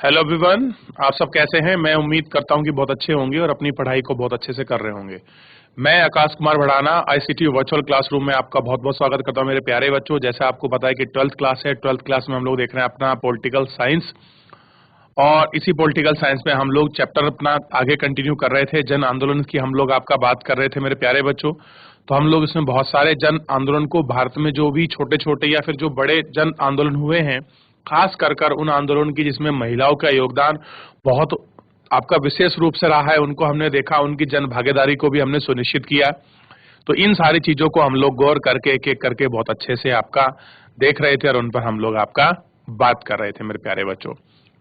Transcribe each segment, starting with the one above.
Hello everyone. आप सब कैसे हैं? मैं उम्मीद करता हूं कि बहुत अच्छे होंगे और अपनी पढ़ाई को बहुत अच्छे से कर रहे होंगे। मैं Akash Kumar Bhadana ICT virtual classroom में आपका बहुत बहुत स्वागत करता हूं मेरे प्यारे बच्चों। जैसा आपको पता है कि 12th क्लास है। 12th क्लास में हम लोग देख रहे हैं अपना पॉलिटिकल साइंस, और इसी पॉलिटिकल साइंस में हम लोग चैप्टर अपना आगे कंटिन्यू कर रहे थे। जन आंदोलन की हम लोग आपका बात कर रहे थे मेरे प्यारे बच्चों। तो हम लोग इसमें बहुत सारे जन आंदोलन को, भारत में जो भी छोटे छोटे या फिर जो बड़े जन आंदोलन हुए हैं, खास कर कर उन आंदोलन की जिसमें महिलाओं का योगदान बहुत आपका विशेष रूप से रहा है, उनको हमने देखा, उनकी जन भागीदारी को भी हमने सुनिश्चित किया। तो इन सारी चीजों को हम लोग गौर करके एक एक करके बहुत अच्छे से आपका देख रहे थे और उन पर हम लोग आपका बात कर रहे थे मेरे प्यारे बच्चों।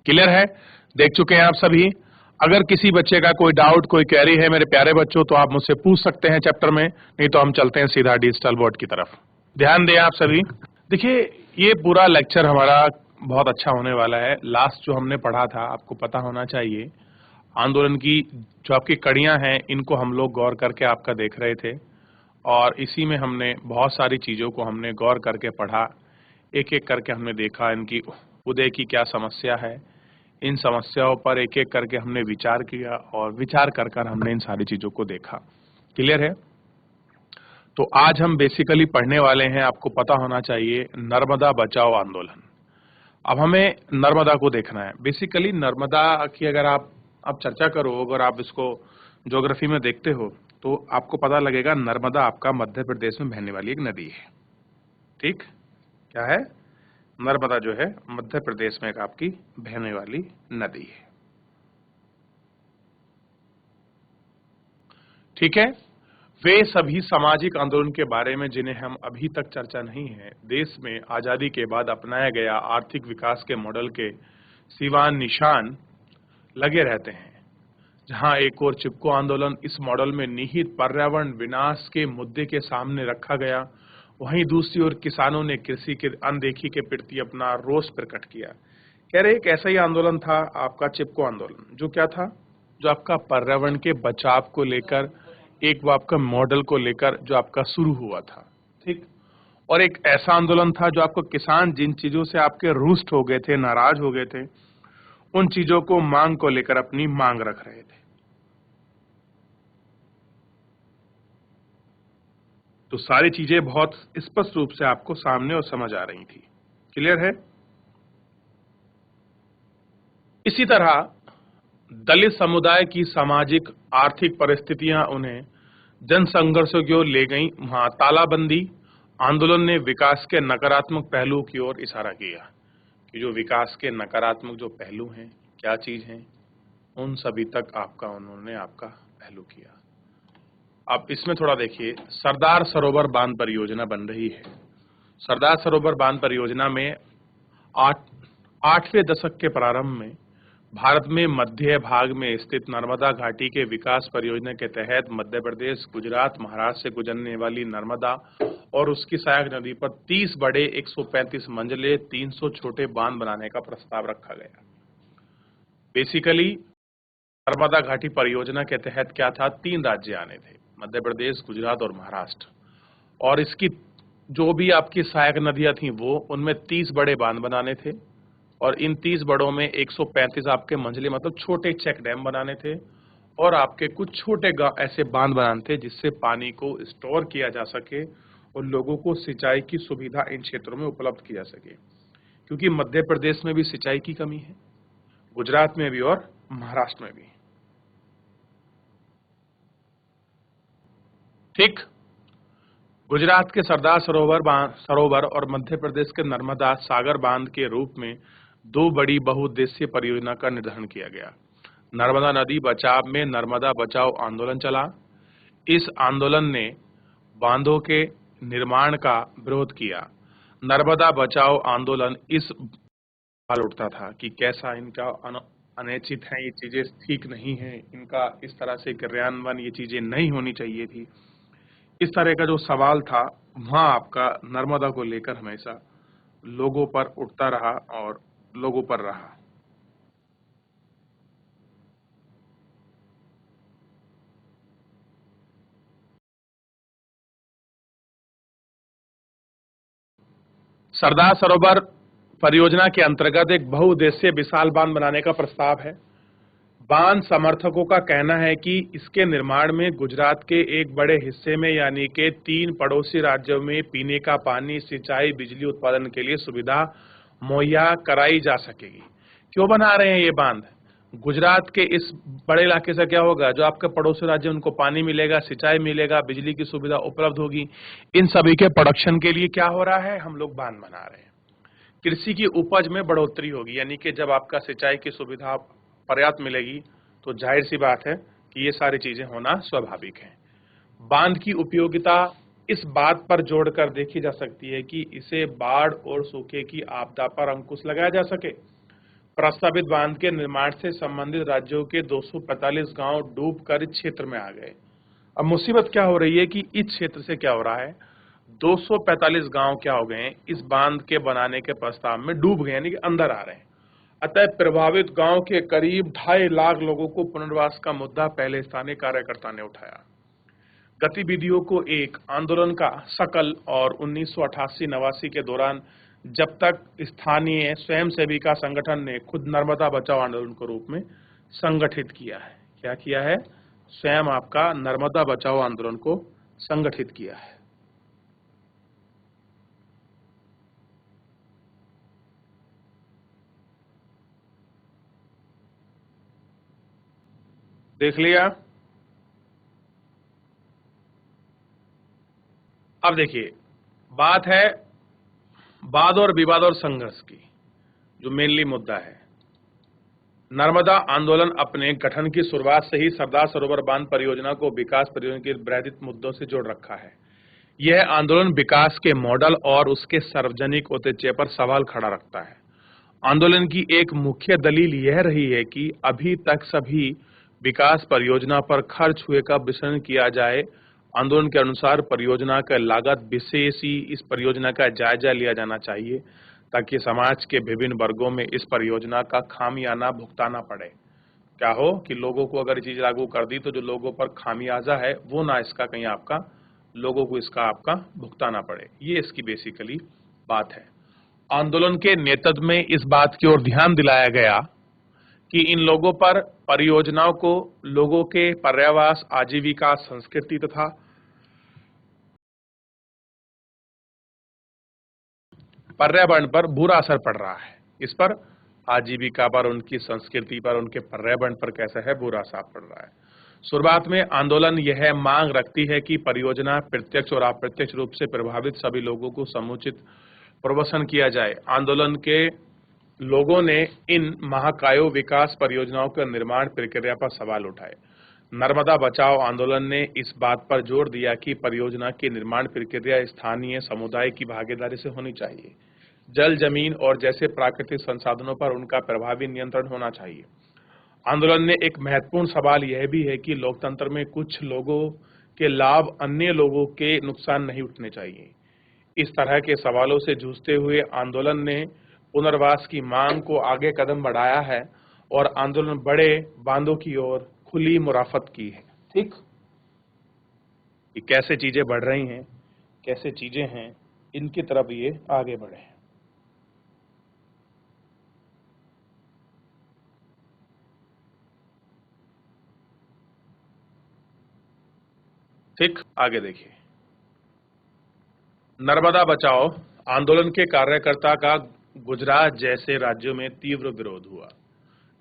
क्लियर है? देख चुके हैं आप सभी? अगर किसी बच्चे का कोई डाउट, कोई क्वेरी है मेरे प्यारे बच्चों, तो आप मुझसे पूछ सकते हैं चैप्टर में, नहीं तो हम चलते हैं सीधा डिजिटल बोर्ड की तरफ। ध्यान दें आप सभी। देखिए, ये पूरा लेक्चर हमारा बहुत अच्छा होने वाला है। लास्ट जो हमने पढ़ा था, आपको पता होना चाहिए, आंदोलन की जो आपकी कड़ियां हैं, इनको हम लोग गौर करके आपका देख रहे थे, और इसी में हमने बहुत सारी चीजों को हमने गौर करके पढ़ा। एक एक करके हमने देखा इनकी उदय की क्या समस्या है, इन समस्याओं पर एक एक करके हमने विचार किया, और विचार कर कर हमने इन सारी चीजों को देखा। क्लियर है? तो आज हम बेसिकली पढ़ने वाले हैं, आपको पता होना चाहिए, नर्मदा बचाओ आंदोलन। अब हमें नर्मदा को देखना है। बेसिकली नर्मदा की अगर आप चर्चा करो, अगर आप इसको ज्योग्राफी में देखते हो, तो आपको पता लगेगा नर्मदा आपका मध्य प्रदेश में बहने वाली एक नदी है। ठीक? क्या है? नर्मदा जो है मध्य प्रदेश में एक आपकी बहने वाली नदी है। ठीक है? वे सभी सामाजिक आंदोलन के बारे में जिन्हें हम अभी तक चर्चा नहीं है, देश में आजादी के बाद अपनाया गया आर्थिक विकास के मॉडल के सिवा निशान लगे रहते हैं। जहां एक और चिपको आंदोलन इस मॉडल में निहित पर्यावरण विनाश के मुद्दे के सामने रखा गया, वहीं दूसरी ओर किसानों ने कृषि की अनदेखी के प्रति अपना रोष प्रकट किया। कह रहे एक ऐसा ही आंदोलन था आपका चिपको आंदोलन, जो क्या था, जो आपका पर्यावरण के बचाव को लेकर, एक वो आपका मॉडल को लेकर जो आपका शुरू हुआ था। ठीक? और एक ऐसा आंदोलन था जो आपको किसान जिन चीजों से आपके रुष्ट हो गए थे, नाराज हो गए थे, उन चीजों को मांग को लेकर अपनी मांग रख रहे थे। तो सारी चीजें बहुत स्पष्ट रूप से आपको सामने और समझ आ रही थी। क्लियर है? इसी तरह दलित समुदाय की सामाजिक आर्थिक परिस्थितियां उन्हें जन संघर्षों की ओर ले गईं। वहां तालाबंदी आंदोलन ने विकास के नकारात्मक पहलुओं की ओर इशारा किया, कि जो विकास के नकारात्मक जो पहलू हैं, क्या चीज हैं, उन सभी तक आपका उन्होंने आपका पहलू किया। अब इसमें थोड़ा देखिए, सरदार सरोवर बांध परियोजना बन रही है। सरदार सरोवर बांध परियोजना में आठ 8वें दशक के प्रारंभ में भारत में मध्य भाग में स्थित नर्मदा घाटी के विकास परियोजना के तहत मध्य प्रदेश, गुजरात, महाराष्ट्र से गुजरने वाली नर्मदा और उसकी सहायक नदी पर 30 बड़े, 135 मंजिले, 300 छोटे बांध बनाने का प्रस्ताव रखा गया। बेसिकली नर्मदा घाटी परियोजना के तहत क्या था, 3 राज्य आने थे, मध्य प्रदेश, गुजरात और महाराष्ट्र, और इसकी जो भी आपकी सहायक नदियां थी वो, उनमें 30 बड़े बांध बनाने थे, और इन 30 बड़ों में 135 आपके मंझले मतलब छोटे चेक डैम बनाने थे, और आपके कुछ छोटे ऐसे बांध बनाने थे जिससे पानी को स्टोर किया जा सके और लोगों को सिंचाई की सुविधा इन क्षेत्रों में उपलब्ध की जा सके। क्योंकि मध्य प्रदेश में भी सिंचाई की कमी है, गुजरात में भी और महाराष्ट्र में भी। ठीक? गुजरात के सरदार सरोवर और मध्य प्रदेश के नर्मदा सागर बांध के रूप में 2 बड़ी बहुउद्देशीय परियोजना का निर्धारण किया गया। नर्मदा नदी बचाव में नर्मदा बचाओ आंदोलन चला। इस आंदोलन ने बांधों के निर्माण का विरोध किया। नर्मदा बचाओ आंदोलन इस सवाल उठता था कि कैसा इनका अनैच्छिक है, ये चीजें ठीक नहीं है, इनका इस तरह से क्रियान्वयन, ये चीजें नहीं होनी चाहिए थी। इस तरह का जो सवाल था, वहां आपका नर्मदा को लेकर हमेशा लोगों पर उठता रहा और लोगों पर रहा। सरदार सरोवर परियोजना के अंतर्गत एक बहुउद्देशीय विशाल बांध बनाने का प्रस्ताव है। बांध समर्थकों का कहना है कि इसके निर्माण में गुजरात के एक बड़े हिस्से में यानी कि 3 पड़ोसी राज्यों में पीने का पानी, सिंचाई, बिजली उत्पादन के लिए सुविधा मुहैया कराई जा सकेगी। क्यों बना रहे हैं ये बांध? गुजरात के इस बड़े इलाके से क्या होगा? जो आपके पड़ोसी राज्य उनको पानी मिलेगा, सिंचाई मिलेगा, बिजली की सुविधा उपलब्ध होगी। इन सभी के प्रोडक्शन के लिए क्या हो रहा है? हम लोग बांध बना रहे हैं। कृषि की उपज में बढ़ोतरी होगी, यानी कि जब आपका सिंचाई की सुविधा पर्याप्त मिलेगी तो जाहिर सी बात है कि ये सारी चीजें होना स्वाभाविक है। बांध की उपयोगिता इस बात पर जोड़कर देखी जा सकती है कि इसे बाढ़ और सूखे की आपदा पर अंकुश लगाया जा सके। प्रस्तावित बांध के निर्माण से संबंधित राज्यों के 245 गांव डूबकर इस क्षेत्र में आ गए। अब मुसीबत क्या हो रही है कि इस क्षेत्र से क्या हो रहा है, 245 गांव क्या हो गए, इस बांध के बनाने के प्रस्ताव में डूब गए, यानी कि अंदर आ रहे हैं। अतः प्रभावित गांव के करीब 2.5 लाख लोगों को पुनर्वास का मुद्दा पहले स्थानीय कार्यकर्ता ने उठाया। गतिविधियों को एक आंदोलन का शकल और 1988-89 के दौरान जब तक स्थानीय स्वयं सेविका संगठन ने खुद नर्मदा बचाओ आंदोलन के रूप में संगठित किया है। क्या किया है? स्वयं आपका नर्मदा बचाओ आंदोलन को संगठित किया है। देख लिया? अब देखिए, बात है वाद और विवाद और संघर्ष की, जो मेनली मुद्दा है। नर्मदा आंदोलन अपने गठन की शुरुआत से ही सरदार सरोवर बांध परियोजना को विकास परियोजना के वृहद मुद्दों से जोड़ रखा है। यह आंदोलन विकास के मॉडल और उसके सार्वजनिक औचित्य पर सवाल खड़ा रखता है। आंदोलन की एक मुख्य दलील यह रही है कि अभी तक सभी विकास परियोजना पर खर्च हुए का विश्लेषण किया जाए। आंदोलन के अनुसार परियोजना का लागत विशेष ही इस परियोजना का जायजा लिया जाना चाहिए ताकि समाज के विभिन्न वर्गों में इस परियोजना का खामियाना भुगताना पड़े। क्या हो कि लोगों को अगर ये चीज लागू कर दी तो जो लोगों पर खामियाजा है वो ना इसका कहीं आपका लोगों को इसका आपका भुगताना पड़े। ये इसकी बेसिकली बात है। आंदोलन के नेतृत्व में इस बात की ओर ध्यान दिलाया गया कि इन लोगों पर परियोजनाओं को लोगों के पर्यावास, आजीविका, संस्कृति तथा पर्यावरण पर बुरा असर पड़ रहा है। इस पर आजीविका पर, उनकी संस्कृति पर, उनके पर्यावरण पर कैसा है बुरा असर पड़ रहा है। शुरुआत में आंदोलन यह मांग रखती है कि परियोजना प्रत्यक्ष और अप्रत्यक्ष रूप से प्रभावित सभी लोगों को समुचित प्रवसन किया जाए। आंदोलन के लोगों ने इन महाकाय विकास परियोजनाओं के निर्माण प्रक्रिया पर सवाल उठाए। नर्मदा बचाओ आंदोलन ने इस बात पर जोर दिया कि परियोजना की निर्माण प्रक्रिया स्थानीय समुदाय की भागीदारी से होनी चाहिए। जल, जमीन और जैसे प्राकृतिक संसाधनों पर उनका प्रभावी नियंत्रण होना चाहिए। आंदोलन ने एक महत्वपूर्ण सवाल यह भी है कि लोकतंत्र में कुछ लोगों के लाभ अन्य लोगों के नुकसान नहीं उठने चाहिए। इस तरह के सवालों से जूझते हुए आंदोलन ने पुनर्वास की मांग को आगे कदम बढ़ाया है और आंदोलन बड़े बांधों की ओर खुली मुराफत की है। ठीक, कि कैसे चीजें बढ़ रही हैं, कैसे चीजें हैं, इनकी तरफ ये आगे बढ़े हैं। ठीक, आगे देखिए। नर्मदा बचाओ आंदोलन के कार्यकर्ता का गुजरात जैसे राज्यों में तीव्र विरोध हुआ।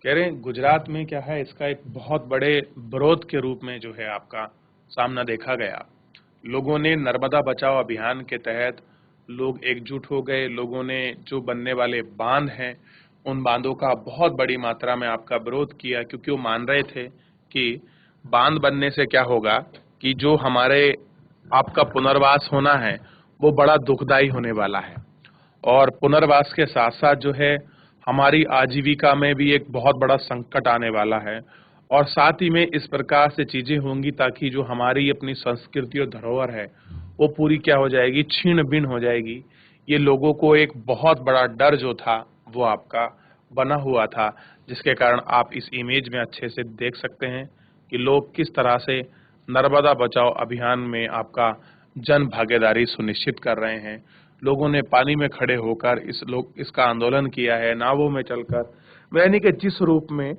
कह रहे हैं गुजरात में क्या है, इसका एक बहुत बड़े विरोध के रूप में जो है आपका सामना देखा गया। लोगों ने नर्मदा बचाओ अभियान के तहत लोग एकजुट हो गए। लोगों ने जो बनने वाले बांध हैं उन बांधों का बहुत बड़ी मात्रा में आपका विरोध किया, क्योंकि वो मान रहे थे कि बांध बनने से क्या होगा कि जो हमारे आपका पुनर्वास होना है वो बड़ा दुखदायी होने वाला है, और पुनर्वास के साथ साथ जो है हमारी आजीविका में भी एक बहुत बड़ा संकट आने वाला है, और साथ ही में इस प्रकार से चीजें होंगी ताकि जो हमारी अपनी संस्कृति और धरोहर है वो पूरी क्या हो जाएगी, छीन भिन्न हो जाएगी। ये लोगों को एक बहुत बड़ा डर जो था वो आपका बना हुआ था, जिसके कारण आप इस इमेज में अच्छे से देख सकते हैं कि लोग किस तरह से नर्मदा बचाओ अभियान में आपका जन भागीदारी सुनिश्चित कर रहे हैं। लोगों ने पानी में खड़े होकर इसका आंदोलन किया है, नावों में चलकर, यानी कि जिस रूप में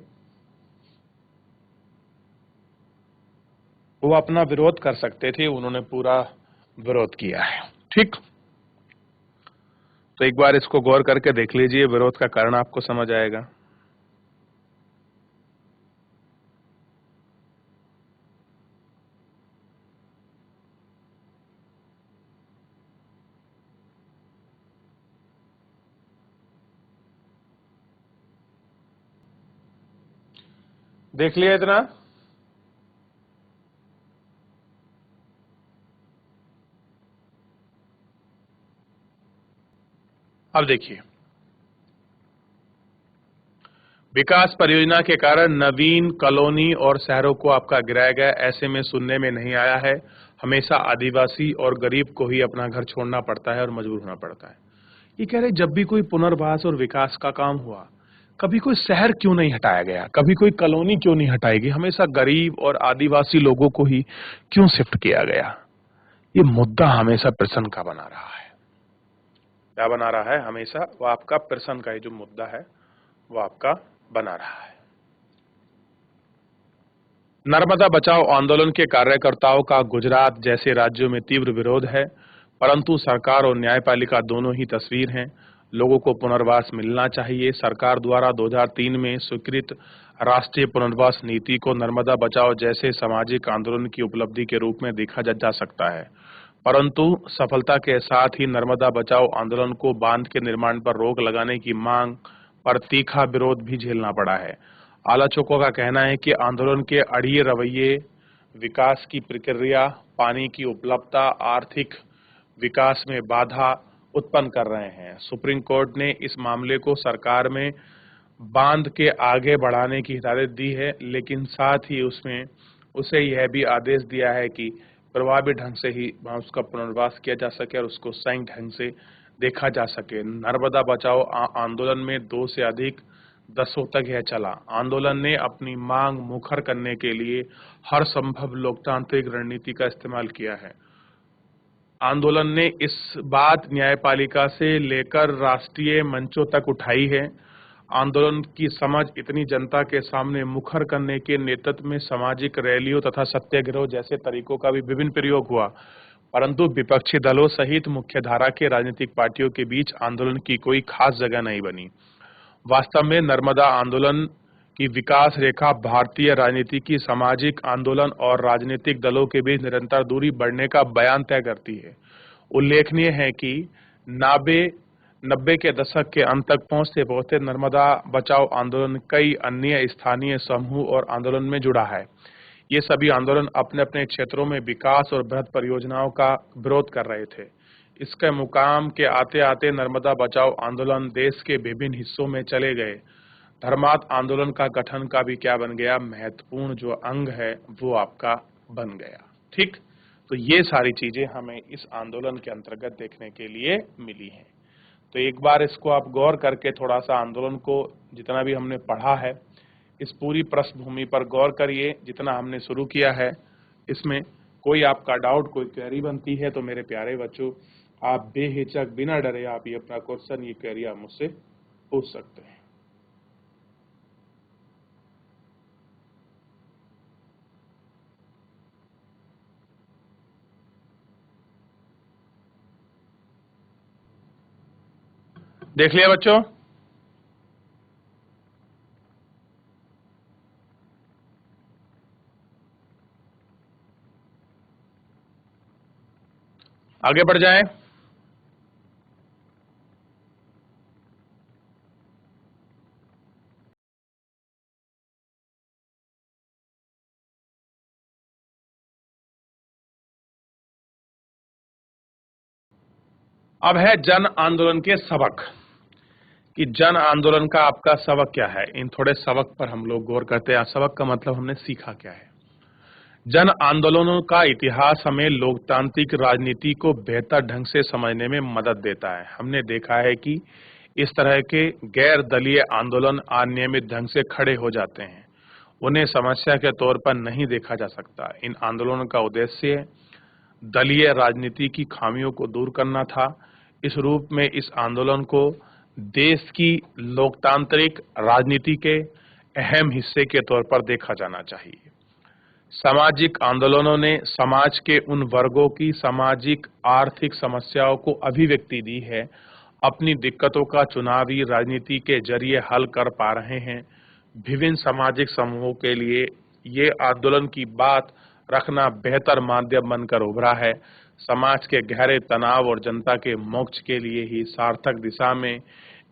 वो अपना विरोध कर सकते थे उन्होंने पूरा विरोध किया है। ठीक, तो एक बार इसको गौर करके देख लीजिए, विरोध का कारण आपको समझ आएगा। देख लिया इतना? अब देखिए, विकास परियोजना के कारण नवीन कॉलोनी और शहरों को आपका गिराया गया, ऐसे में सुनने में नहीं आया है। हमेशा आदिवासी और गरीब को ही अपना घर छोड़ना पड़ता है और मजबूर होना पड़ता है। ये कह रहे जब भी कोई पुनर्वास और विकास का काम हुआ, कभी कोई शहर क्यों नहीं हटाया गया, कभी कोई कॉलोनी क्यों नहीं हटाई गई, हमेशा गरीब और आदिवासी लोगों को ही क्यों शिफ्ट किया गया? ये मुद्दा हमेशा प्रश्न का बना रहा है। क्या बना रहा है? हमेशा वो आपका प्रश्न का ही जो मुद्दा है वो आपका बना रहा है। नर्मदा बचाओ आंदोलन के कार्यकर्ताओं का गुजरात जैसे राज्यों में तीव्र विरोध है, परंतु सरकार और न्यायपालिका दोनों ही तस्वीर हैं। लोगों को पुनर्वास मिलना चाहिए। सरकार द्वारा 2003 में स्वीकृत राष्ट्रीय पुनर्वास नीति को नर्मदा बचाओ जैसे सामाजिक आंदोलन की उपलब्धि के रूप में देखा जा सकता है, परंतु सफलता के साथ ही नर्मदा बचाओ आंदोलन को बांध के निर्माण पर रोक लगाने की मांग पर तीखा विरोध भी झेलना पड़ा है। आलोचकों का कहना है कि आंदोलन के अड़िये रवैये विकास की प्रक्रिया, पानी की उपलब्धता, आर्थिक विकास में बाधा उत्पन्न कर रहे हैं। सुप्रीम कोर्ट ने इस मामले को सरकार में बांध के आगे बढ़ाने की हिदायत दी है, लेकिन साथ ही उसमें उसे यह भी आदेश दिया है कि प्रभावी ढंग से ही उसका पुनर्वास किया जा सके और उसको सही ढंग से देखा जा सके। नर्मदा बचाओ आंदोलन में 2 से अधिक दशकों तक यह चला। आंदोलन ने अपनी मांग मुखर करने के लिए हर संभव लोकतांत्रिक रणनीति का इस्तेमाल किया है। आंदोलन ने इस बात न्यायपालिका से लेकर राष्ट्रीय मंचों तक उठाई है। आंदोलन की समझ इतनी जनता के सामने मुखर करने के नेतृत्व में सामाजिक रैलियों तथा सत्याग्रह जैसे तरीकों का भी विभिन्न प्रयोग हुआ, परंतु विपक्षी दलों सहित मुख्यधारा के राजनीतिक पार्टियों के बीच आंदोलन की कोई खास जगह नहीं बनी। वास्तव में नर्मदा आंदोलन की विकास रेखा भारतीय राजनीति की सामाजिक आंदोलन और राजनीतिक दलों के बीच निरंतर दूरी बढ़ने का बयान तय करती है। उल्लेखनीय है कि 90 के दशक के अंत तक पहुंचते नर्मदा बचाओ आंदोलन कई अन्य स्थानीय समूह और आंदोलन में जुड़ा है। ये सभी आंदोलन अपने अपने क्षेत्रों में विकास और बृहद परियोजनाओं का विरोध कर रहे थे। इसके मुकाम के आते आते नर्मदा बचाओ आंदोलन देश के विभिन्न हिस्सों में चले गए। धर्मार्थ आंदोलन का गठन का भी क्या बन गया, महत्वपूर्ण जो अंग है वो आपका बन गया। ठीक, तो ये सारी चीजें हमें इस आंदोलन के अंतर्गत देखने के लिए मिली हैं। तो एक बार इसको आप गौर करके थोड़ा सा आंदोलन को जितना भी हमने पढ़ा है इस पूरी पृष्ठभूमि पर गौर करिए। जितना हमने शुरू किया है इसमें कोई आपका डाउट, कोई क्वेरी बनती है तो मेरे प्यारे बच्चों आप बेहिचक बिना डरे आप ये अपना क्वेश्चन, ये क्वेरी आप मुझसे पूछ सकते हैं। देख लिया बच्चों? आगे बढ़ जाएं। अब है जन आंदोलन के सबक, कि जन आंदोलन का आपका सबक क्या है। इन थोड़े सबक पर हम लोग गौर करते हैं। सबक का मतलब हमने सीखा क्या है। जन आंदोलनों का इतिहास हमें लोकतांत्रिक राजनीति को बेहतर ढंग से समझने में मदद देता है। हमने देखा है कि इस तरह के गैर दलीय आंदोलन अनियमित ढंग से खड़े हो जाते हैं, उन्हें समस्या के तौर पर नहीं देखा जा सकता। इन आंदोलनों का उद्देश्य दलीय राजनीति की खामियों को दूर करना था। इस रूप में इस आंदोलन को देश की लोकतांत्रिक राजनीति के अहम हिस्से के तौर पर देखा जाना चाहिए। सामाजिक आंदोलनों ने समाज के उन वर्गों की सामाजिक आर्थिक समस्याओं को अभिव्यक्ति दी है, अपनी दिक्कतों का चुनावी राजनीति के जरिए हल कर पा रहे हैं। विभिन्न सामाजिक समूहों के लिए ये आंदोलन की बात रखना बेहतर माध्यम बनकर उभरा है। समाज के गहरे तनाव और जनता के मोक्ष के लिए ही सार्थक दिशा में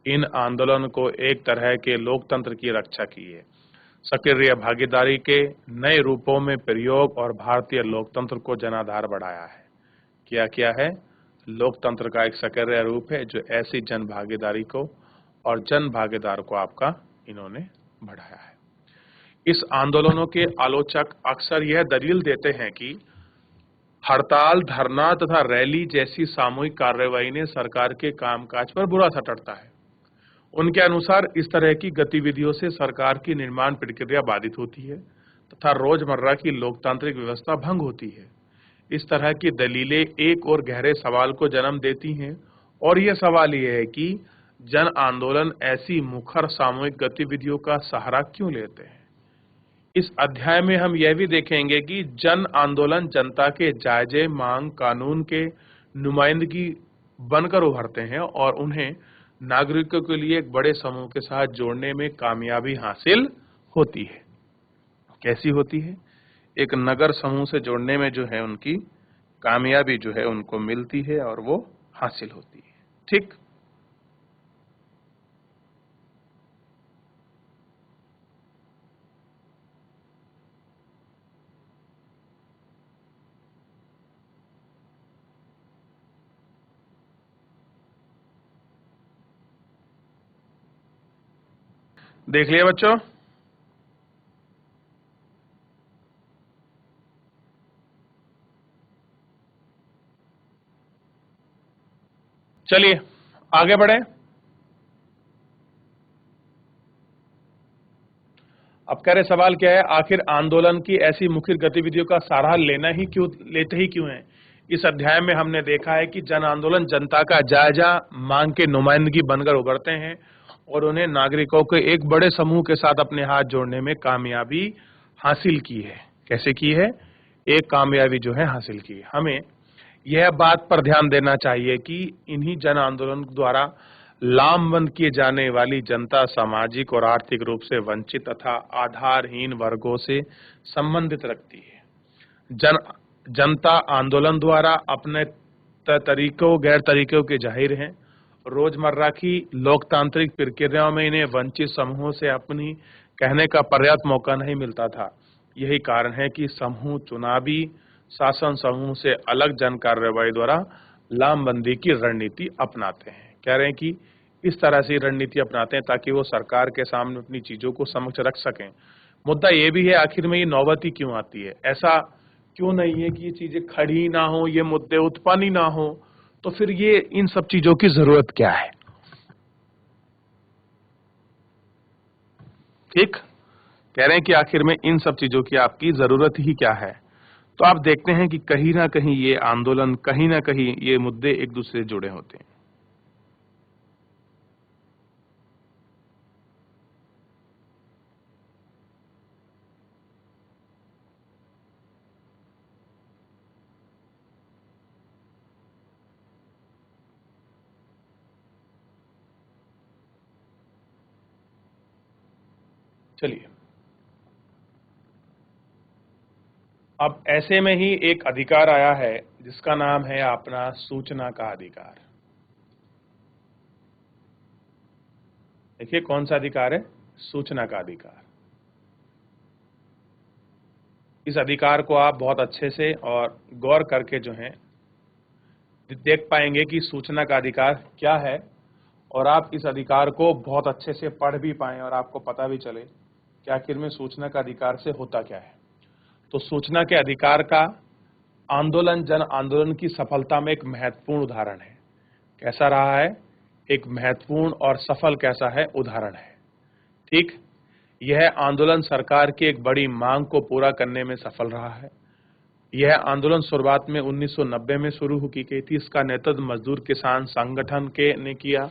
इन आंदोलन को एक तरह के लोकतंत्र की रक्षा की है। सक्रिय भागीदारी के नए रूपों में प्रयोग और भारतीय लोकतंत्र को जनाधार बढ़ाया है। क्या क्या है? लोकतंत्र का एक सक्रिय रूप है जो ऐसी जन भागीदारी को और जन भागीदार को आपका इन्होंने बढ़ाया है। इस आंदोलनों के आलोचक अक्सर यह दलील देते हैं कि हड़ताल, धरना तथा रैली जैसी सामूहिक कार्रवाई ने सरकार के कामकाज पर बुरा असर पड़ता है। उनके अनुसार इस तरह की गतिविधियों से सरकार की निर्माण प्रक्रिया बाधित होती है तथा रोजमर्रा की लोकतांत्रिक व्यवस्था भंग होती है। इस तरह की दलीलें एक और गहरे सवाल को जन्म देती हैं और यह सवाल यह है कि जन आंदोलन ऐसी मुखर सामूहिक गतिविधियों का सहारा क्यों लेते हैं। इस अध्याय में हम यह भी देखेंगे कि जन आंदोलन जनता के जायजे मांग कानून के नुमाइंदगी बनकर उभरते हैं और उन्हें नागरिकों के लिए एक बड़े समूह के साथ जोड़ने में कामयाबी हासिल होती है। कैसी होती है? एक नगर समूह से जोड़ने में जो है उनकी कामयाबी जो है उनको मिलती है और वो हासिल होती है। ठीक, देख लिया बच्चों? चलिए आगे बढ़े। अब कह रहे सवाल क्या है, आखिर आंदोलन की ऐसी मुख्य गतिविधियों का सहारा लेते ही क्यों है। इस अध्याय में हमने देखा है कि जन आंदोलन जनता का जायजा मांग के नुमाइंदगी बनकर उभरते हैं और उन्हें नागरिकों के एक बड़े समूह के साथ अपने हाथ जोड़ने में कामयाबी हासिल की है। कैसे की है? एक कामयाबी जो है हासिल की है। हमें यह बात पर ध्यान देना चाहिए कि इन्हीं जन आंदोलन द्वारा लामबंद किए जाने वाली जनता सामाजिक और आर्थिक रूप से वंचित तथा आधारहीन वर्गों से संबंधित रखती है। जनता आंदोलन द्वारा अपने तरीकों गैर तरीकों के जाहिर हैं। रोजमर्रा की लोकतांत्रिक प्रक्रियाओं में इन्हें वंचित समूहों से अपनी कहने का पर्याप्त मौका नहीं मिलता था। यही कारण है कि समूह चुनावी शासन समूह से अलग जन कार्रवाई द्वारा लामबंदी की रणनीति अपनाते हैं। कह रहे हैं कि इस तरह से रणनीति अपनाते हैं ताकि वो सरकार के सामने अपनी चीजों को समक्ष रख सकें। मुद्दा ये भी है आखिर में ये नौबती क्यों आती है। ऐसा क्यों नहीं है कि ये चीजें खड़ी ना हो, ये मुद्दे उत्पन्न ही ना हो, तो फिर ये इन सब चीजों की जरूरत क्या है। ठीक, कह रहे हैं कि आखिर में इन सब चीजों की आपकी जरूरत ही क्या है। तो आप देखते हैं कि कहीं ना कहीं ये आंदोलन, कहीं ना कहीं ये मुद्दे एक दूसरे से जुड़े होते हैं। चलिए, अब ऐसे में ही एक अधिकार आया है जिसका नाम है अपना सूचना का अधिकार। देखिए कौन सा अधिकार है? सूचना का अधिकार। इस अधिकार को आप बहुत अच्छे से और गौर करके जो है देख पाएंगे कि सूचना का अधिकार क्या है और आप इस अधिकार को बहुत अच्छे से पढ़ भी पाएं और आपको पता भी चले कि आखिर में सूचना का अधिकार से होता क्या है। तो सूचना के अधिकार का आंदोलन जन आंदोलन की सफलता में एक महत्वपूर्ण उदाहरण है। कैसा रहा है? एक महत्वपूर्ण और सफल कैसा है उदाहरण है। ठीक, यह आंदोलन सरकार की एक बड़ी मांग को पूरा करने में सफल रहा है। यह आंदोलन शुरुआत में 1990 में शुरू की गई थी। इसका नेतृत्व मजदूर किसान संगठन के ने किया।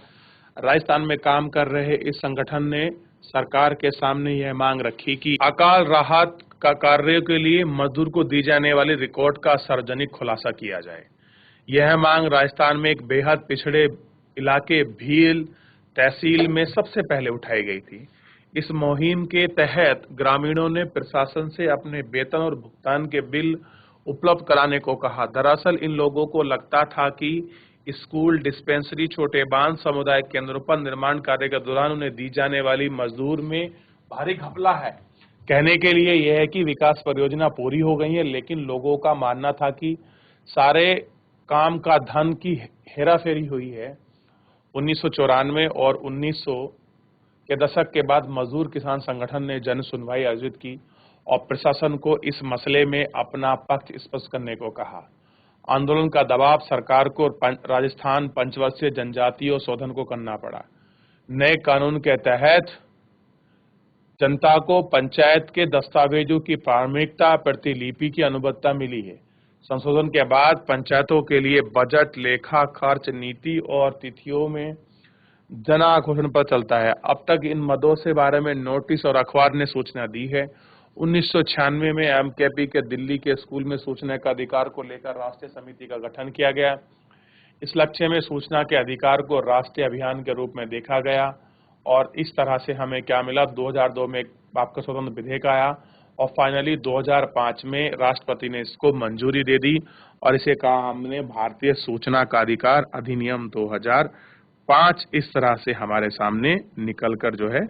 राजस्थान में काम कर रहे इस संगठन ने सरकार के सामने यह मांग रखी कि अकाल राहत का कार्यों के लिए मजदूर को दी जाने वाली रिकॉर्ड का सार्वजनिक खुलासा किया जाए। यह मांग राजस्थान में एक बेहद पिछड़े इलाके भील तहसील में सबसे पहले उठाई गई थी। इस मुहिम के तहत ग्रामीणों ने प्रशासन से अपने वेतन और भुगतान के बिल उपलब्ध कराने को कहा। दरअसल इन लोगों को लगता था कि स्कूल, डिस्पेंसरी, छोटे बांध, सामुदायिक केंद्रों पर निर्माण कार्य के दौरान उन्हें दी जाने वाली मजदूर में भारी घपला है। कहने के लिए यह है कि विकास परियोजना पूरी हो गई है, लेकिन लोगों का मानना था कि सारे काम का धन की हेराफेरी हुई है। 1994 और 1900 के दशक के बाद मजदूर किसान संगठन ने जन सुनवाई आयोजित की और प्रशासन को इस मसले में अपना पक्ष स्पष्ट करने को कहा। आंदोलन का दबाव सरकार को राजस्थान पंचवर्षीय जनजातीय शोधन को करना पड़ा। नए कानून के तहत जनता को पंचायत के दस्तावेजों की प्राथमिकता प्रतिलिपि की अनुमति मिली है। संशोधन के बाद पंचायतों के लिए बजट, लेखा, खर्च नीति और तिथियों में जन आक्रोशन पर चलता है। अब तक इन मदों से बारे में नोटिस और अखबार ने सूचना दी है। 1996 में एमकेपी के दिल्ली के स्कूल में सूचना के अधिकार को लेकर राष्ट्रीय समिति का गठन किया गया। इस लक्ष्य में सूचना के अधिकार को राष्ट्रीय अभियान के रूप में देखा गया और इस तरह से हमें क्या मिला, 2002 में आपका स्वतंत्र विधेयक आया और फाइनली 2005 में राष्ट्रपति ने इसको मंजूरी दे दी और इसे कहा हमने भारतीय सूचना का अधिकार अधिनियम 2005। इस तरह से हमारे सामने निकलकर जो है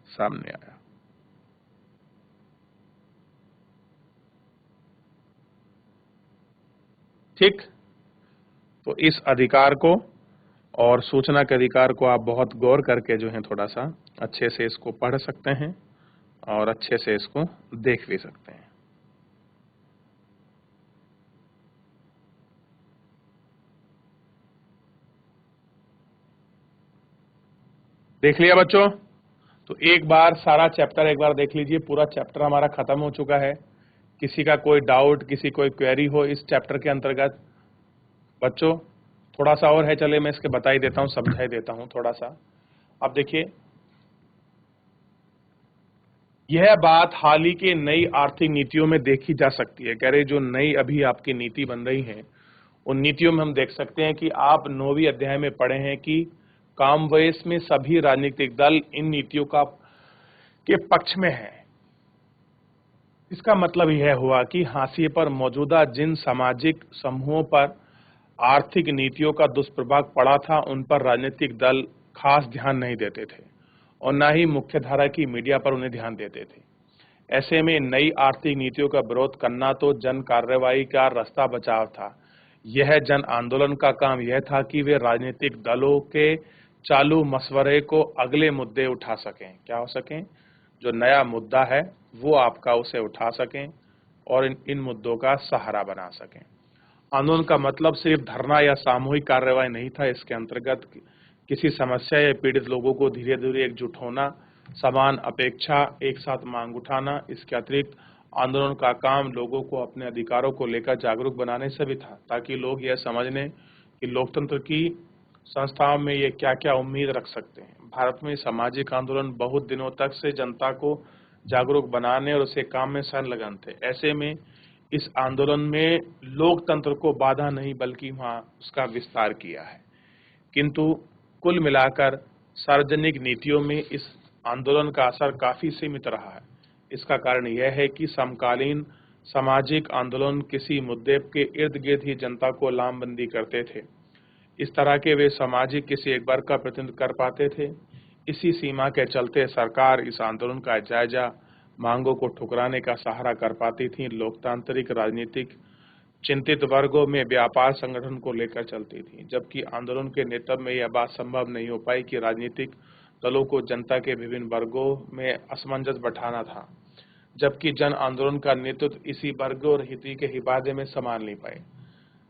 सामने आया। ठीक, तो इस अधिकार को और सूचना के अधिकार को आप बहुत गौर करके जो है थोड़ा सा अच्छे से इसको पढ़ सकते हैं और अच्छे से इसको देख भी सकते हैं। देख लिया बच्चों? तो एक बार सारा चैप्टर एक बार देख लीजिए। पूरा चैप्टर हमारा खत्म हो चुका है। किसी का कोई डाउट, किसी कोई क्वेरी हो इस चैप्टर के अंतर्गत बच्चों, थोड़ा सा और है, चले मैं इसके बता ही देता हूं, समझा ही देता हूं थोड़ा सा। अब देखिए, यह बात हाल ही के नई आर्थिक नीतियों में देखी जा सकती है। कह रहे जो नई अभी आपकी नीति बन रही है उन नीतियों में हम देख सकते हैं कि आप 9वीं अध्याय में पढ़े हैं कि कामवेश में सभी राजनीतिक दल इन नीतियों का के पक्ष में है। इसका मतलब यह हुआ कि हाशिए पर मौजूदा जिन सामाजिक समूहों पर आर्थिक नीतियों का दुष्प्रभाव पड़ा था उन पर राजनीतिक दल खास ध्यान नहीं देते थे और न ही मुख्यधारा की मीडिया पर उन्हें ध्यान देते थे। ऐसे में नई आर्थिक नीतियों का विरोध करना तो जन कार्रवाई का रास्ता बचाव था। यह जन आंदोलन का काम यह था कि वे राजनीतिक दलों के चालू मशवरे को अगले मुद्दे उठा सकें। क्या हो सकें? जो नया मुद्दा है वो आपका उसे उठा सकें और इन मुद्दों का सहारा बना सकें। आंदोलन का मतलब सिर्फ धरना या सामूहिक कार्रवाई नहीं था। इसके अंतर्गत किसी समस्या या पीड़ित लोगों को धीरे धीरे एकजुट होना, समान अपेक्षा, एक साथ मांग उठाना। इसके अतिरिक्त आंदोलन का काम लोगों को अपने अधिकारों को लेकर जागरूक बनाने से भी था, ताकि लोग यह समझ लें कि लोकतंत्र की संस्थाओं में ये क्या क्या उम्मीद रख सकते हैं। भारत में सामाजिक आंदोलन बहुत दिनों तक से जनता को जागरूक बनाने और उसे काम में शामिल लगान थे। ऐसे में इस आंदोलन में लोकतंत्र को बाधा नहीं बल्कि वहां उसका विस्तार किया है। किंतु कुल मिलाकर सार्वजनिक नीतियों में इस आंदोलन का असर काफी सीमित रहा है। इसका कारण यह है कि समकालीन सामाजिक आंदोलन किसी मुद्दे के इर्द गिर्द ही जनता को लामबंदी करते थे। इस तरह के वे सामाजिक किसी एक वर्ग का प्रतिनिधित्व कर पाते थे। इसी सीमा के चलते सरकार इस आंदोलन का जायजा मांगों को ठुकराने का सहारा कर पाती थी। लोकतांत्रिक राजनीतिक चिंतित वर्गों में व्यापार संगठन को लेकर चलती थी, जबकि आंदोलन के नेतृत्व में यह बात संभव नहीं हो पाई कि राजनीतिक दलों को जनता के विभिन्न वर्गों में असमंजस बैठाना था, जबकि जन आंदोलन का नेतृत्व इसी वर्गों और हित के हिफाजत में संभाल नहीं पाए।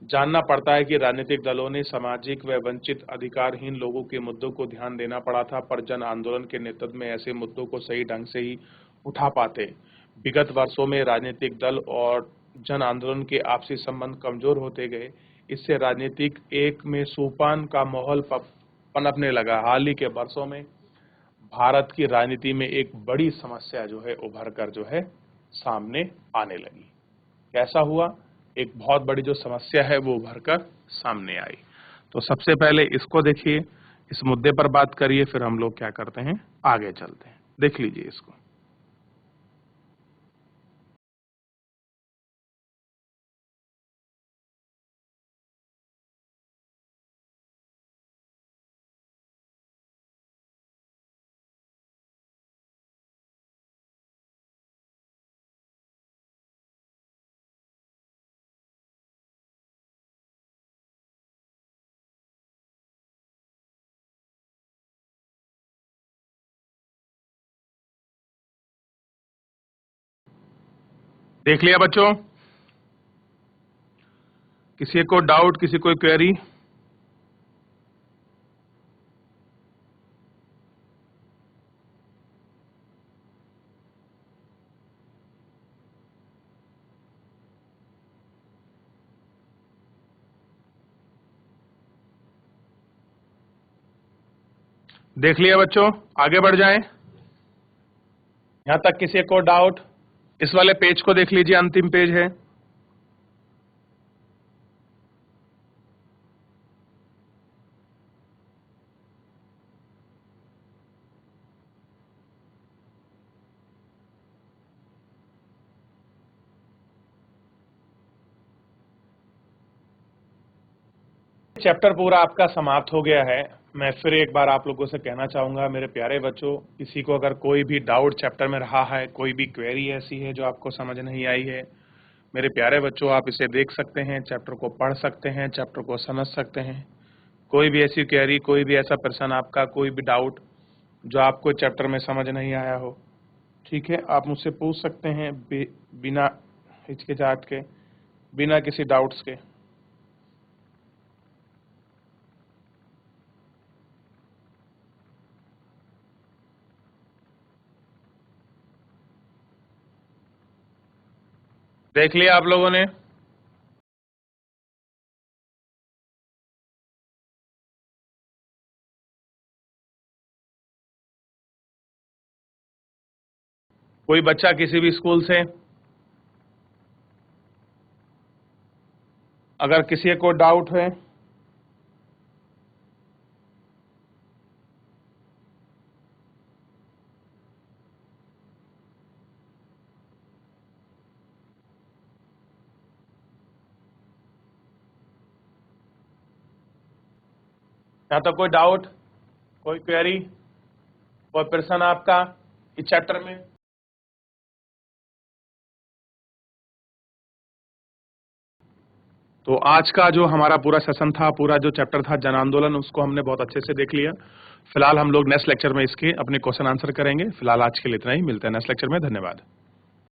जानना पड़ता है कि राजनीतिक दलों ने सामाजिक व वंचित अधिकारहीन लोगों के मुद्दों को ध्यान देना पड़ा था, पर जन आंदोलन के नेतृत्व में ऐसे मुद्दों को सही ढंग से ही उठा पाते। विगत वर्षों में राजनीतिक दल और जन आंदोलन के आपसी संबंध कमजोर होते गए। इससे राजनीतिक एक में सोपान का माहौल पनपने लगा। हाल ही के वर्षों में भारत की राजनीति में एक बड़ी समस्या जो है उभर कर जो है सामने आने लगी। कैसा हुआ? एक बहुत बड़ी जो समस्या है वो उभर कर सामने आई। तो सबसे पहले इसको देखिए, इस मुद्दे पर बात करिए, फिर हम लोग क्या करते हैं, आगे चलते हैं। देख लीजिए इसको। देख लिया बच्चों? किसी को डाउट, किसी कोई क्वेरी? देख लिया बच्चों? आगे बढ़ जाएं। यहां तक किसी को डाउट? इस वाले पेज को देख लीजिए, अंतिम पेज है। चैप्टर पूरा आपका समाप्त हो गया है। मैं फिर एक बार आप लोगों से कहना चाहूंगा, मेरे प्यारे बच्चों, किसी को अगर कोई भी डाउट चैप्टर में रहा है, कोई भी क्वेरी ऐसी है जो आपको समझ नहीं आई है, मेरे प्यारे बच्चों, आप इसे देख सकते हैं, चैप्टर को पढ़ सकते हैं, चैप्टर को समझ सकते हैं। कोई भी ऐसी क्वेरी, कोई भी ऐसा प्रश्न, आपका कोई भी डाउट जो आपको चैप्टर में समझ नहीं आया हो, ठीक है, आप मुझसे पूछ सकते हैं बिना हिचकिचाहट के, बिना किसी डाउट्स के। देख लिया आप लोगों ने? कोई बच्चा किसी भी स्कूल से? अगर किसी को डाउट है, या तो कोई डाउट, कोई क्वेरी, कोई प्रश्न आपका इस चैप्टर में? तो आज का जो हमारा पूरा सेशन था, पूरा जो चैप्टर था जन आंदोलन, उसको हमने बहुत अच्छे से देख लिया। फिलहाल हम लोग नेक्स्ट लेक्चर में इसके अपने क्वेश्चन आंसर करेंगे। फिलहाल आज के लिए इतना ही, मिलते हैं नेक्स्ट लेक्चर में। धन्यवाद।